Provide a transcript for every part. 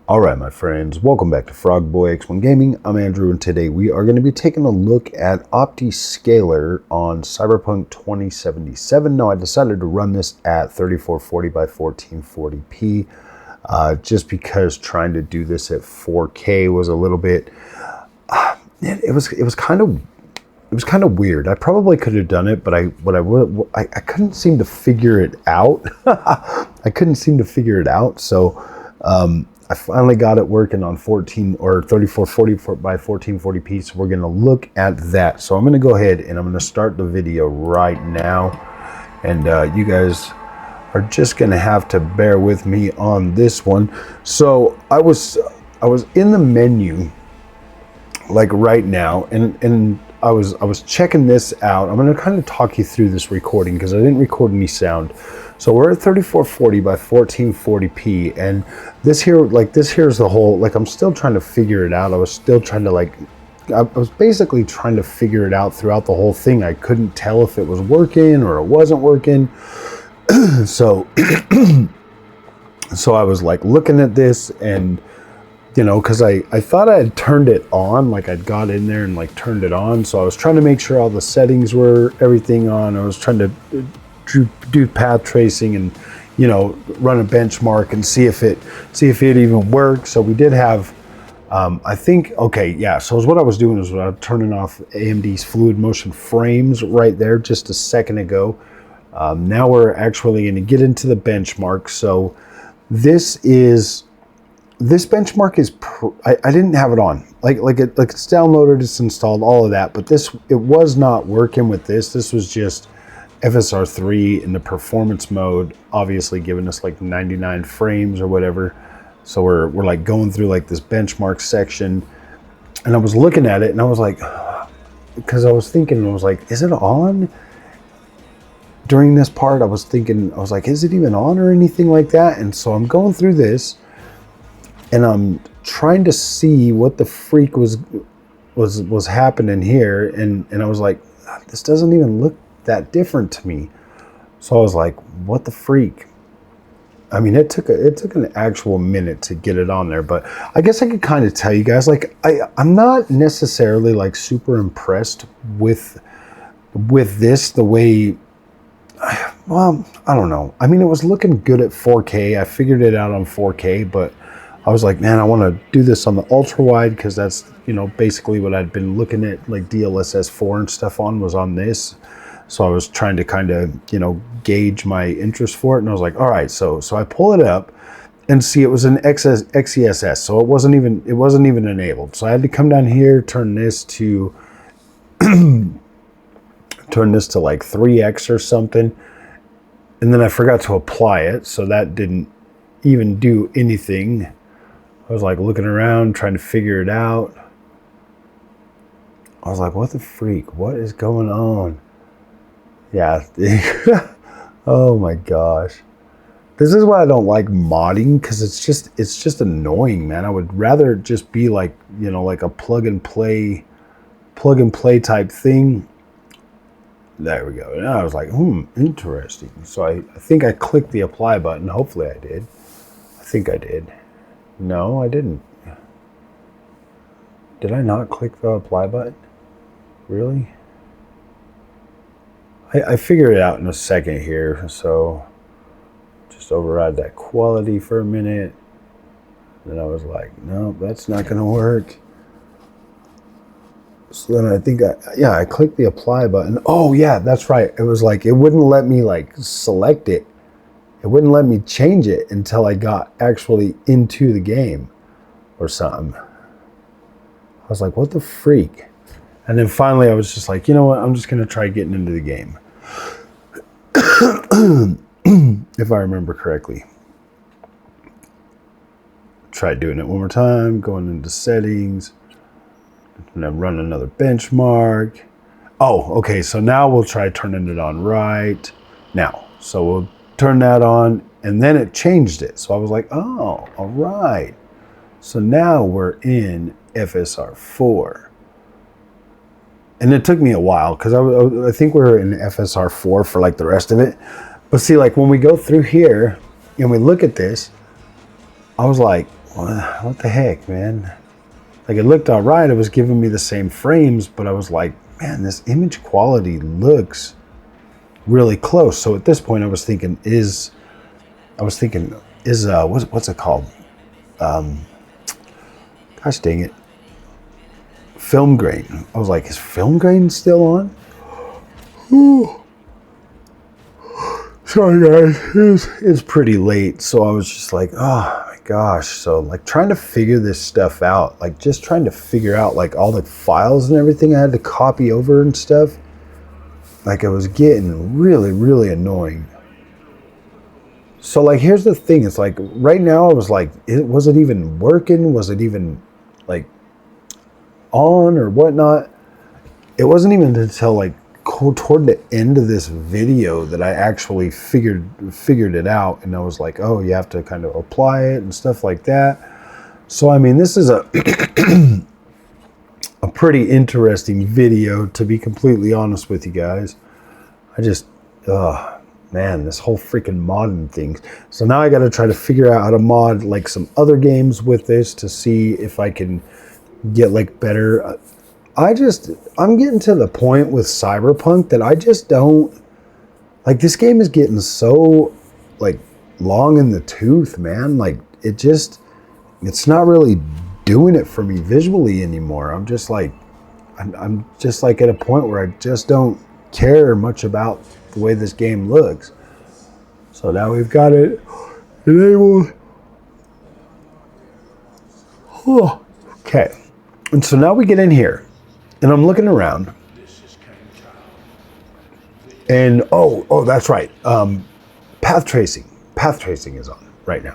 Alright my friends, welcome back to Frog Boy X1 Gaming. I'm Andrew and today we are going to be taking a look at Optiscaler on Cyberpunk 2077. Now I decided to run this at 3440 by 1440p just because trying to do this at 4K was a little bit it was kind of weird. I probably could have done it, but I couldn't seem to figure it out. I couldn't seem to figure it out, so I finally got it working on 3440 by 1440p, so we're going to look at that. So I'm going to go ahead and I'm going to start the video right now, and you guys are just going to have to bear with me on this one. So I was in the menu like right now, and I was checking this out. I'm going to kind of talk you through this recording because I didn't record any sound. So we're at 3440 by 1440p, and this here is the whole, like, I'm still trying to figure it out. I was still trying to I was basically trying to figure it out throughout the whole thing. I couldn't tell if it was working or it wasn't working. So I was like looking at this, and you know, because I thought I had turned it on, like I'd got in there and like turned it on. So I was trying to make sure all the settings were everything on. I was trying to do path tracing and, you know, run a benchmark and see if it even worked. So we did have I think, okay, yeah, so what I was doing was I was turning off AMD's fluid motion frames right there just a second ago. Now we're actually going to get into the benchmark. So this benchmark is I didn't have it on, like it's downloaded, it's installed, all of that, but it was not working with this. This was just FSR4 in the performance mode, obviously giving us like 99 frames or whatever. So we're like going through like this benchmark section, and I was looking at it and I was like, because I was thinking, I was like, is it on? During this part I was thinking, I was like, is it even on or anything like that? And so I'm going through this and I'm trying to see what the freak was happening here, and I was like, this doesn't even look that different to me. So I was like, what the freak? I mean, it took an actual minute to get it on there, but I guess I could kind of tell you guys, like, I'm not necessarily like super impressed with this, the way, well, I don't know. I mean, it was looking good at 4K. I figured it out on 4K, but I was like, man, I want to do this on the ultra wide because that's, you know, basically what I'd been looking at, like DLSS4 and stuff on, was on this. So I was trying to kind of, you know, gauge my interest for it, and I was like, all right, so I pull it up and see it was an XESS, so it wasn't even enabled. So I had to come down here, turn this to like 3x or something, and then I forgot to apply it, so that didn't even do anything. I was like looking around trying to figure it out. I was like, what the freak? What is going on? Yeah. Oh my gosh. This is why I don't like modding, because it's just annoying, man. I would rather just be like, you know, like a plug and play type thing. There we go. And I was like, interesting. So I think I clicked the apply button. Hopefully I did. I think I did. No, I didn't. Did I not click the apply button? Really? I figured it out in a second here, so just override that quality for a minute. Then I was like, no, that's not going to work. So then I think I clicked the apply button. Oh yeah, that's right. It was like, it wouldn't let me like select it. It wouldn't let me change it until I got actually into the game or something. I was like, what the freak? And then finally I was just like, you know what? I'm just going to try getting into the game. If I remember correctly. Try doing it one more time, going into settings, and then run another benchmark. Oh, okay, so now we'll try turning it on right now. So we'll turn that on, and then it changed it. So I was like, oh, all right. So now we're in FSR4. And it took me a while because I think we were in FSR4 for like the rest of it. But see, like when we go through here and we look at this, I was like, what the heck, man? Like, it looked all right. It was giving me the same frames, but I was like, man, this image quality looks really close. So at this point, I was thinking, what's it called? Gosh dang it. Film grain. I was like, is film grain still on? Whew. Sorry guys, it's pretty late. So I was just like, oh my gosh. So like trying to figure this stuff out, like just trying to figure out like all the files and everything I had to copy over and stuff. Like it was getting really, really annoying. So like, here's the thing. It's like right now I was like, was it even working? Was it even like on or whatnot? It wasn't even until like toward the end of this video that I actually figured it out, and I was like, oh, you have to kind of apply it and stuff like that. So I mean, this is a a pretty interesting video, to be completely honest with you guys. I just man, this whole freaking modding thing. So now I got to try to figure out how to mod like some other games with this to see if I can get like better. I'm getting to the point with Cyberpunk that I just don't like. This game is getting so like long in the tooth, man. Like it's not really doing it for me visually anymore. I'm just like I'm just like at a point where I just don't care much about the way this game looks. So now we've got it enabled. Okay, and so now we get in here. And I'm looking around, and oh, that's right. Path tracing is on right now.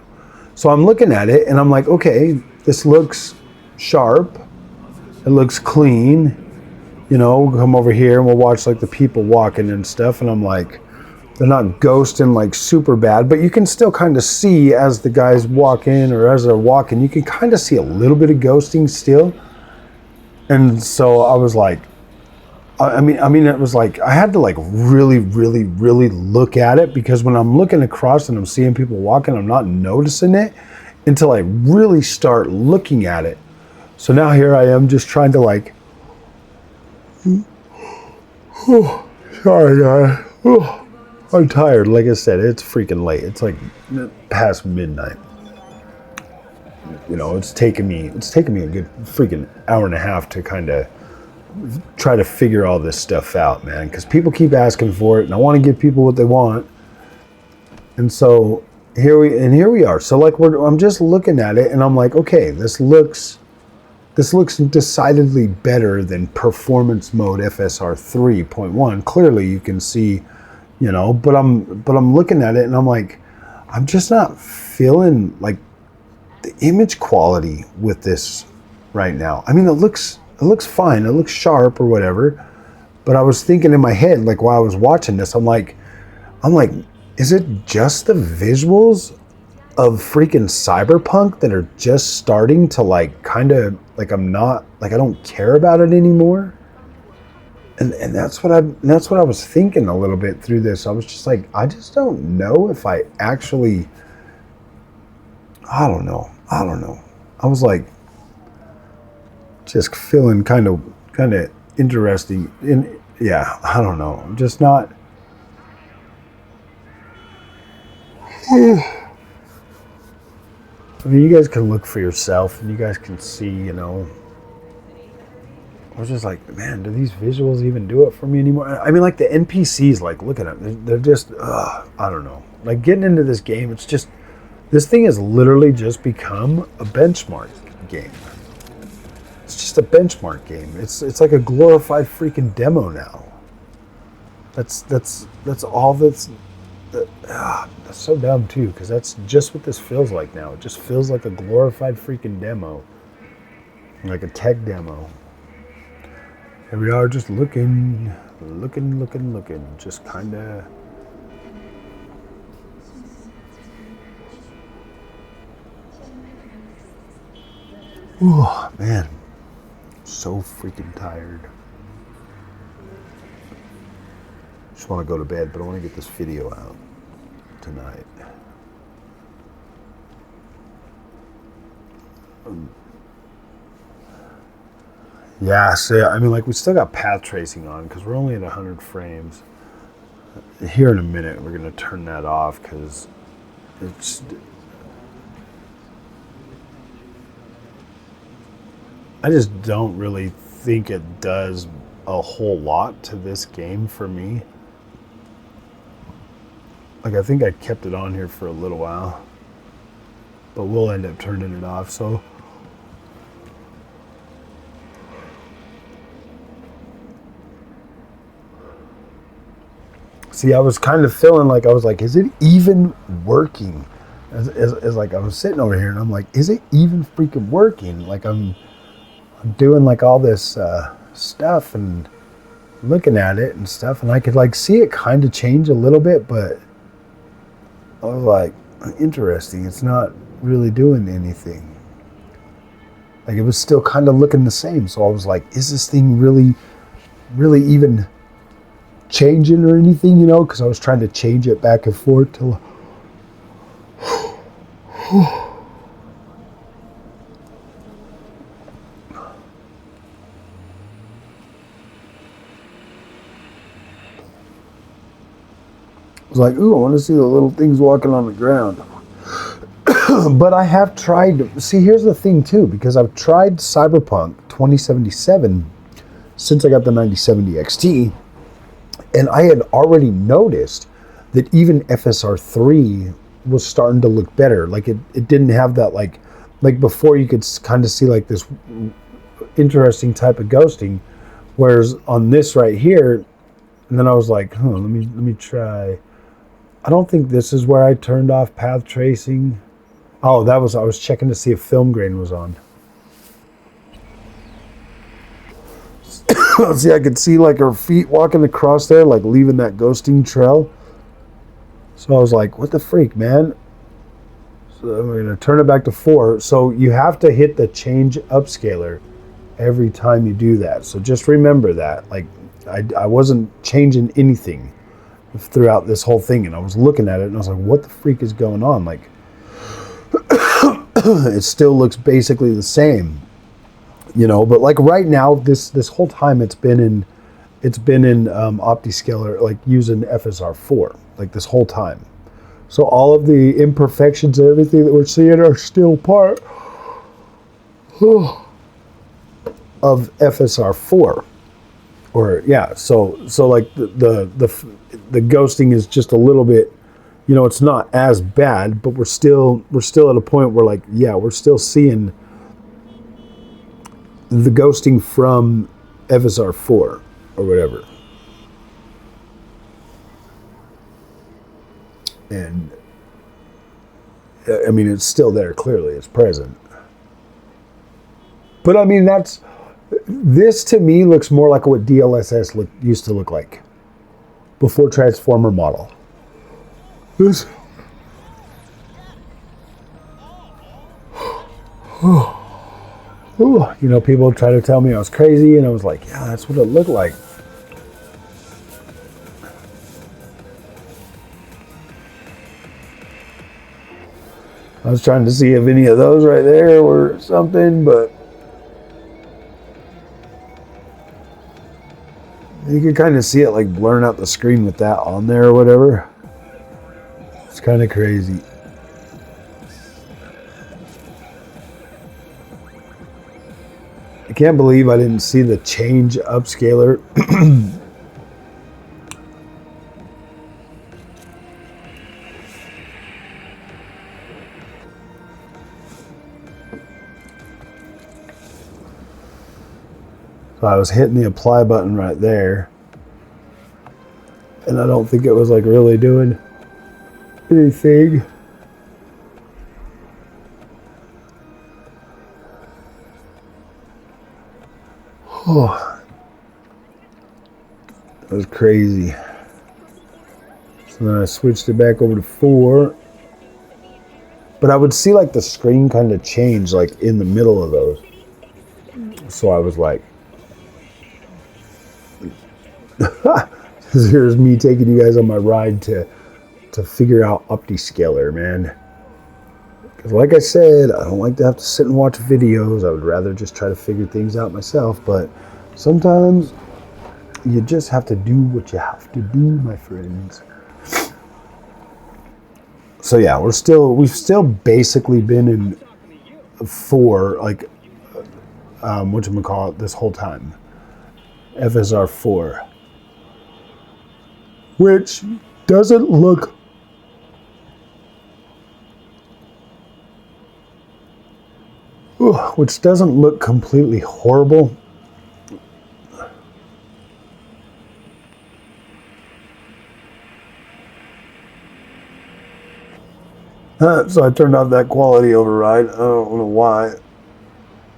So I'm looking at it, and I'm like, okay, this looks sharp. It looks clean. You know, we'll come over here and we'll watch like the people walking and stuff. And I'm like, they're not ghosting like super bad, but you can still kind of see as the guys walk in or as they're walking, you can kind of see a little bit of ghosting still. And so I was like, I mean, it was like, I had to like really, really, really look at it, because when I'm looking across and I'm seeing people walking, I'm not noticing it until I really start looking at it. So now here I am just trying to like, sorry guys, I'm tired. Like I said, it's freaking late. It's like past midnight. You know, it's taken me a good freaking hour and a half to kind of try to figure all this stuff out, man, because people keep asking for it, and I want to give people what they want. And so here we are. So like I'm just looking at it, and I'm like, okay, this looks decidedly better than performance mode FSR 3.1. Clearly, you can see, you know, but I'm looking at it, and I'm like, I'm just not feeling like the image quality with this right now. I mean, it looks fine. It looks sharp or whatever. But I was thinking in my head, like while I was watching this, I'm like, is it just the visuals of freaking Cyberpunk that are just starting to like kind of like I don't care about it anymore? And that's what I was thinking a little bit through this. I was just like, I just don't know if I actually, I don't know. I was like, just feeling kind of interesting. Yeah, I don't know. I'm just not. I mean, you guys can look for yourself, and you guys can see, you know. I was just like, man, do these visuals even do it for me anymore? I mean, like the NPCs, like, look at them. They're just, I don't know. Like, getting into this game, it's just, this thing has literally just become a benchmark game. It's just a benchmark game. It's like a glorified freaking demo now. That's all that's so dumb too, because that's just what this feels like now. It just feels like a glorified freaking demo, like a tech demo. Here we are, just looking, just kind of. Oh man, so freaking tired. Just want to go to bed, but I want to get this video out tonight. Yeah, so I mean, like, we still got path tracing on because we're only at 100 frames. Here in a minute, we're gonna turn that off because it's. I just don't really think it does a whole lot to this game for me. Like, I think I kept it on here for a little while, but we'll end up turning it off. So. See, I was kind of feeling like, I was like, is it even working? As like, I was sitting over here and I'm like, is it even freaking working? Like, I'm doing like all this stuff and looking at it and stuff, and I could like see it kind of change a little bit, but I was like, interesting, it's not really doing anything. Like, it was still kind of looking the same. So I was like, is this thing really even changing or anything, you know? Because I was trying to change it back and forth till I was like, ooh, I want to see the little things walking on the ground. But I have tried, see, here's the thing too, because I've tried Cyberpunk 2077 since I got the 9070 XT, and I had already noticed that even FSR4 was starting to look better. Like, it didn't have that, like before you could kind of see like this interesting type of ghosting, whereas on this right here, and then I was like, let me try. I don't think this is where I turned off path tracing. Oh, I was checking to see if film grain was on. See, I could see like her feet walking across there, like leaving that ghosting trail. So I was like, what the freak, man? So I'm going to turn it back to 4. So you have to hit the change upscaler every time you do that. So just remember that. Like, I wasn't changing anything throughout this whole thing, and I was looking at it and I was like, what the freak is going on? Like, it still looks basically the same, you know. But like right now, this whole time it's been in Optiscaler, like using FSR4, like this whole time. So all of the imperfections and everything that we're seeing are still part of FSR4. Or yeah, so like the ghosting is just a little bit, you know, it's not as bad, but we're still at a point where, like, yeah, we're still seeing the ghosting from FSR4 or whatever. And I mean, it's still there, clearly it's present. But I mean, this to me looks more like what DLSS used to look like before Transformer model. This. You know, people try to tell me I was crazy, and I was like, yeah, that's what it looked like. I was trying to see if any of those right there were something, but you can kind of see it like blurring out the screen with that on there or whatever. It's kind of crazy. I can't believe I didn't see the change upscaler. So I was hitting the apply button right there, and I don't think it was like really doing anything. Oh, that was crazy. So then I switched it back over to 4, but I would see like the screen kind of change like in the middle of those. So I was like, here's me taking you guys on my ride to figure out Optiscaler, man. Because like I said, I don't like to have to sit and watch videos. I would rather just try to figure things out myself. But sometimes you just have to do what you have to do, my friends. So yeah, we've still basically been in 4, like, whatchamacallit, this whole time. FSR4. Which doesn't look completely horrible. So I turned off that quality override. I don't know why.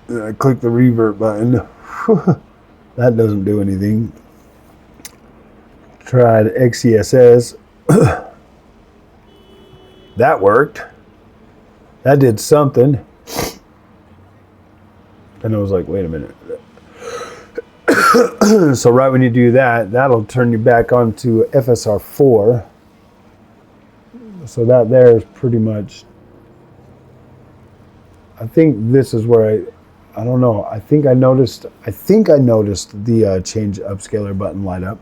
Then I clicked the revert button. That doesn't do anything. Tried XESS. That worked. That did something. And I was like, wait a minute. So right when you do that, that'll turn you back onto FSR4. So that there is pretty much, I think this is where I don't know. I think I noticed the change upscaler button light up.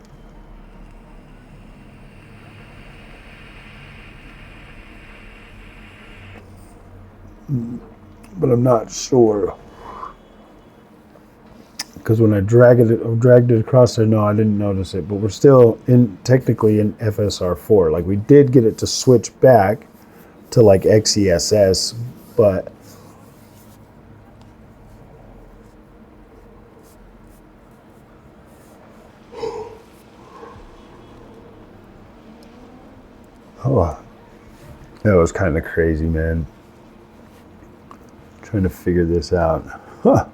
But I'm not sure. Because when I dragged it across there, no, I didn't notice it. But we're still technically in FSR4. Like, we did get it to switch back to like XESS, but oh, that was kind of crazy, man. Trying to figure this out. Huh.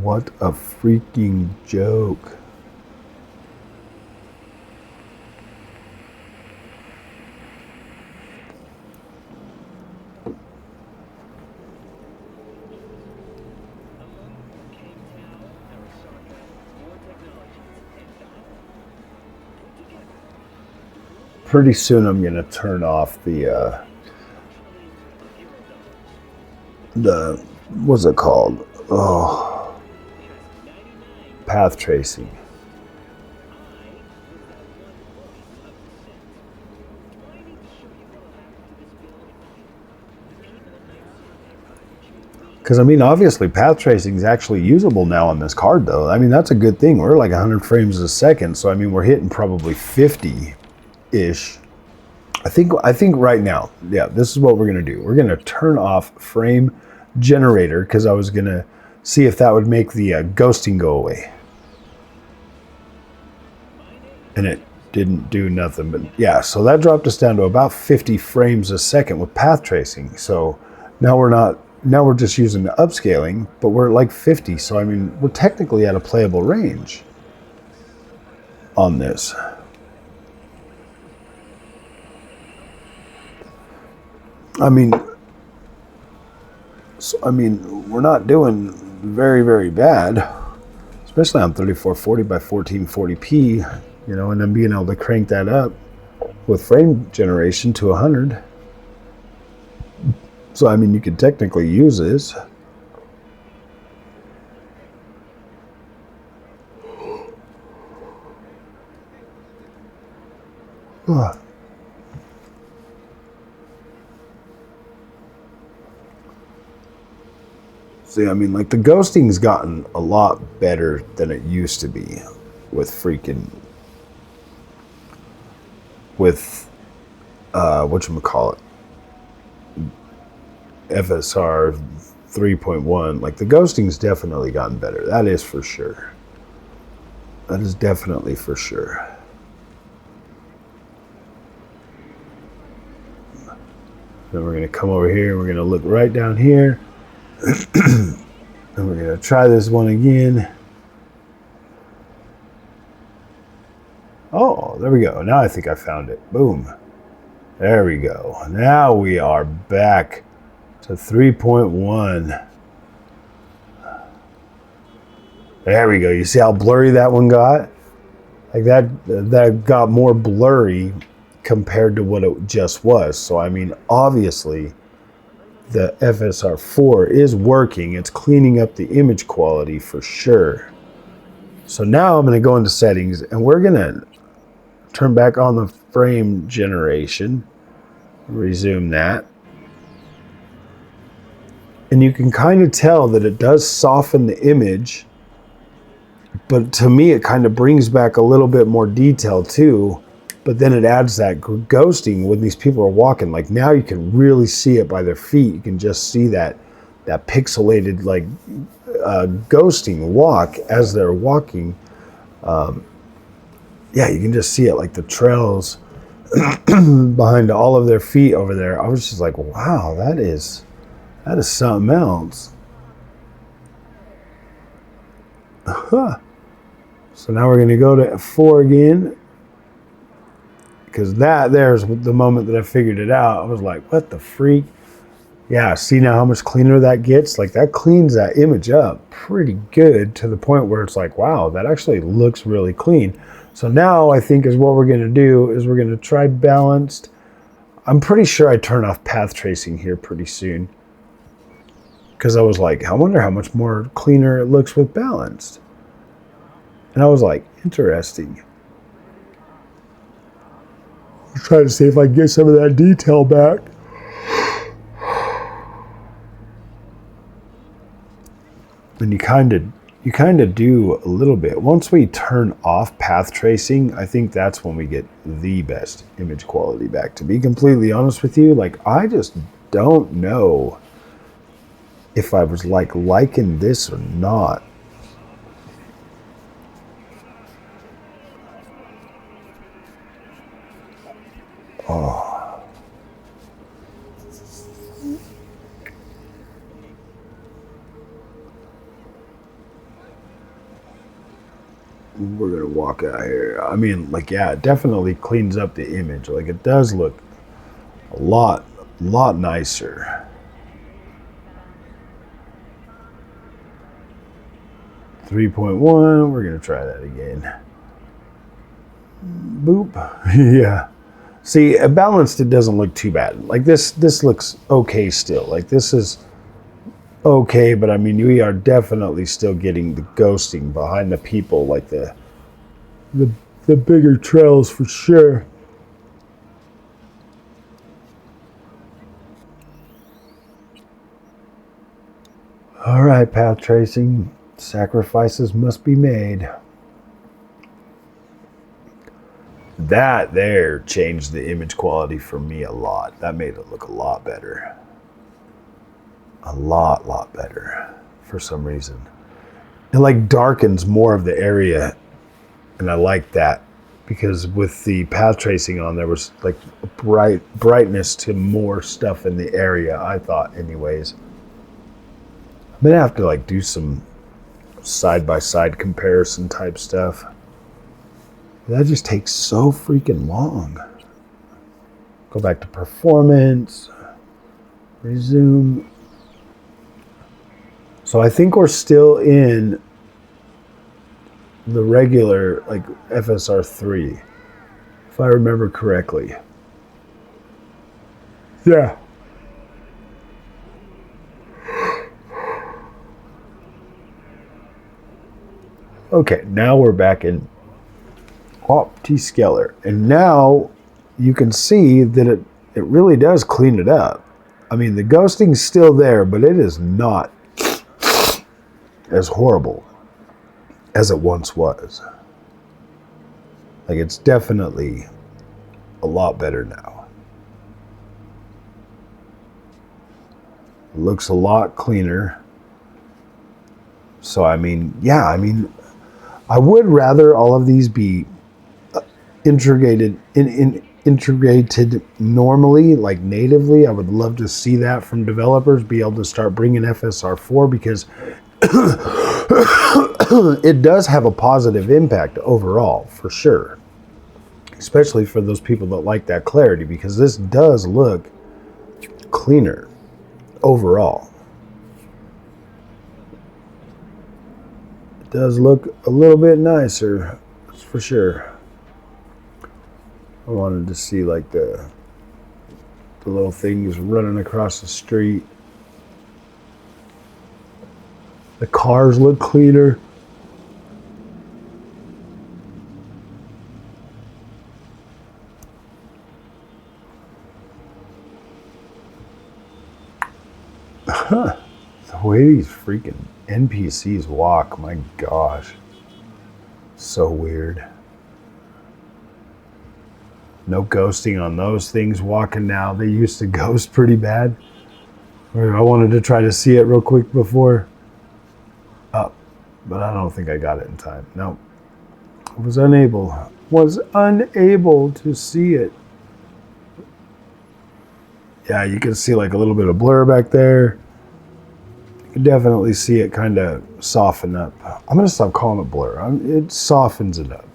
What a freaking joke. Pretty soon I'm gonna turn off the what's it called? Oh, path tracing. Because I mean, obviously path tracing is actually usable now on this card, though. I mean, that's a good thing. We're like 100 frames a second, so I mean, we're hitting probably 50-ish. I think right now, yeah, this is what we're gonna do. We're gonna turn off frame generator because I was gonna see if that would make the ghosting go away. And it didn't do nothing, but yeah, so that dropped us down to about 50 frames a second with path tracing. So now we're just using the upscaling, but we're at like 50. So I mean, we're technically at a playable range on this. I mean, we're not doing very, very bad, especially on 3440 by 1440p. You know, and then being able to crank that up with frame generation to 100. So, I mean, you could technically use this. See, I mean, like, the ghosting's gotten a lot better than it used to be with whatchamacallit, FSR 3.1. Like, the ghosting's definitely gotten better. That is for sure. That is definitely for sure. Then we're going to come over here and we're going to look right down here. And we're going to try this one again. Oh, there we go. Now I think I found it. Boom. There we go. Now we are back to 3.1. There we go. You see how blurry that one got? Like that got more blurry compared to what it just was. So I mean, obviously the FSR4 is working. It's cleaning up the image quality for sure. So now I'm going to go into settings and we're going to turn back on the frame generation, resume that. And you can kind of tell that it does soften the image, but to me it kind of brings back a little bit more detail too. But then it adds that ghosting when these people are walking. Like now you can really see it by their feet. You can just see that pixelated like ghosting walk as they're walking. Yeah, you can just see it like the trails behind all of their feet over there. I was just like, wow, that is something else. Huh. So now we're going to go to F4 again. Because there's the moment that I figured it out. I was like, what the freak? Yeah, see now how much cleaner that gets? Like that cleans that image up pretty good to the point where it's like, wow, that actually looks really clean. So now I think is what we're going to do is we're going to try balanced. I'm pretty sure I turn off path tracing here pretty soon. Because I was like, I wonder how much more cleaner it looks with balanced. And I was like, interesting. I'll try to see if I can get some of that detail back. And you kind of do a little bit. Once we turn off path tracing, I think that's when we get the best image quality back. To be completely honest with you, like I just don't know if I was like liking this or not. Oh. We're gonna walk out here. I mean, like, yeah, it definitely cleans up the image. Like, it does look a lot nicer. 3.1. We're gonna try that again. Boop. Yeah. See, balanced, it doesn't look too bad. Like this looks okay still. Like this is okay, but I mean, we are definitely still getting the ghosting behind the people, like the bigger trails for sure. All right, path tracing. Sacrifices must be made. That there changed the image quality for me a lot. That made it look a lot better. A lot better for some reason. It like darkens more of the area, and I like that because with the path tracing on, there was like a brightness to more stuff in the area, I thought anyways. I'm gonna have to like do some side-by-side comparison type stuff. That just takes so freaking long. Go back to performance, resume. So I think we're still in the regular like FSR3, if I remember correctly. Yeah. Okay, now we're back in Optiscaler, and now you can see that it really does clean it up. I mean, the ghosting's still there, but it is not as horrible as it once was. Like, it's definitely a lot better now. It looks a lot cleaner. So, I mean, yeah, I mean, I would rather all of these be integrated normally, like natively. I would love to see that from developers, be able to start bringing FSR4 because it does have a positive impact overall, for sure. Especially for those people that like that clarity, because this does look cleaner overall. It does look a little bit nicer. Let's for sure. I wanted to see like the little things running across the street. The cars look cleaner. The way these freaking NPCs walk, my gosh. So weird. No ghosting on those things walking now. They used to ghost pretty bad. I wanted to try to see it real quick before. But I don't think I got it in time. No. I was unable to see it. Yeah, you can see like a little bit of blur back there. You can definitely see it kind of soften up. I'm going to stop calling it blur. It softens it up.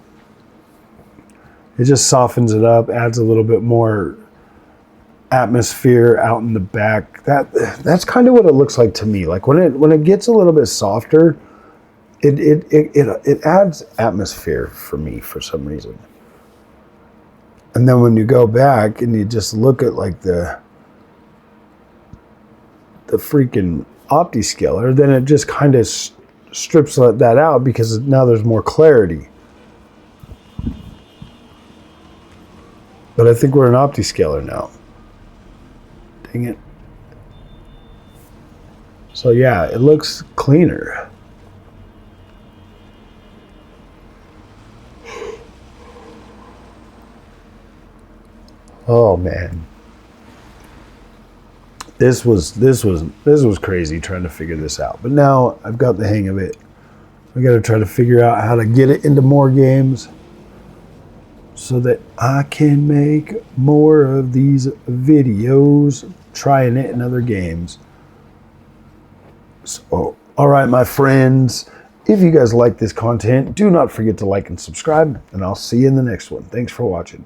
It just softens it up, adds a little bit more atmosphere out in the back. That's kind of what it looks like to me. Like when it gets a little bit softer, it adds atmosphere for me for some reason. And then when you go back and you just look at like the freaking Optiscaler, then it just kind of strips that out because now there's more clarity. But I think we're an Optiscaler now. Dang it. So yeah, it looks cleaner. Oh man. This was crazy trying to figure this out. But now I've got the hang of it. We got to try to figure out how to get it into more games so that I can make more of these videos trying it in other games. So, all right, my friends, if you guys like this content, do not forget to like and subscribe, and I'll see you in the next one. Thanks for watching.